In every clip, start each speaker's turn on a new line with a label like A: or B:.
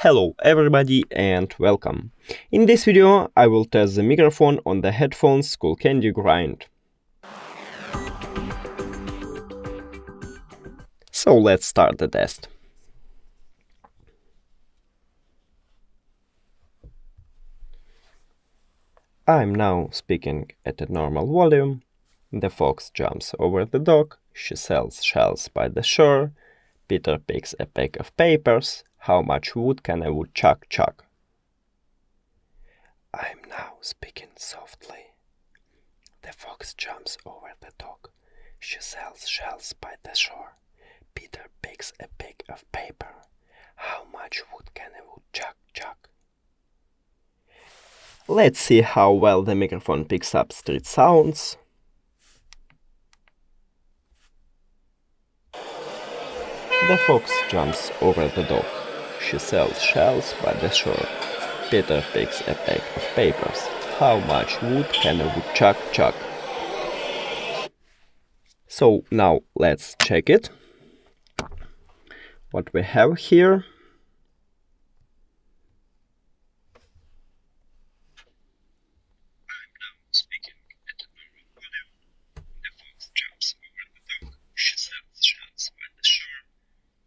A: Hello everybody and welcome. In this video I will test the microphone on the headphones Skullcandy Grind. So let's start the test. I'm now speaking at a normal volume. The fox jumps over the dock, she sells shells by the shore, Peter picks a pack of papers, how much wood can a woodchuck chuck? I'm now speaking softly. The fox jumps over the dock, she sells shells by the shore, Peter picks a pack of paper, how much wood can a woodchuck chuck? Let's see how well the microphone picks up street sounds. The fox jumps over the dock. She sells shells by the shore. Peter picks a pack of papers. How much wood can a woodchuck chuck? So now let's check it. What we have here. Speaking at a normal volume, the fox jumps over the dock, she sells shells by the shore,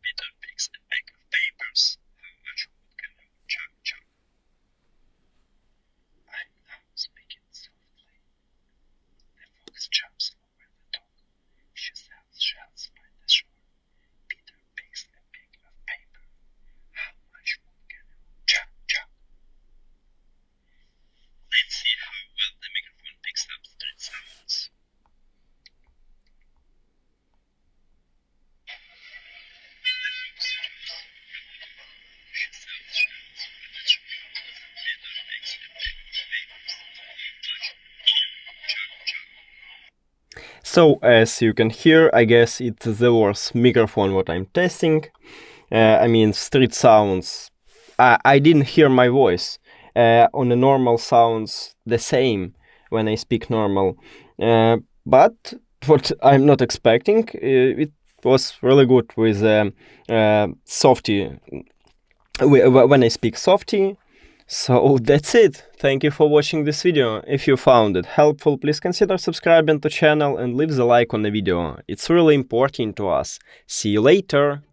A: Peter picks a pack of papers, how much wood can a woodchuck chuck? I'm now speaking softly. The fox jumps over the dock, she sells shells by the shore, Peter picks a pack of paper, how much wood can a woodchuck chuck? Let's see how well the microphone picks up street sounds. She sells shells by the shore. Peter picks a pack of papers. So as you can hear, I guess it's the worst microphone what I'm testing. I mean street sounds. I didn't hear my voice. On the normal sounds the same when I speak normal. But what I'm not expecting, it was really good with softy. When I speak softy. So that's it. Thank you for watching this video. If you found it helpful, please consider subscribing to the channel and leave the like on the video. It's really important to us. See you later.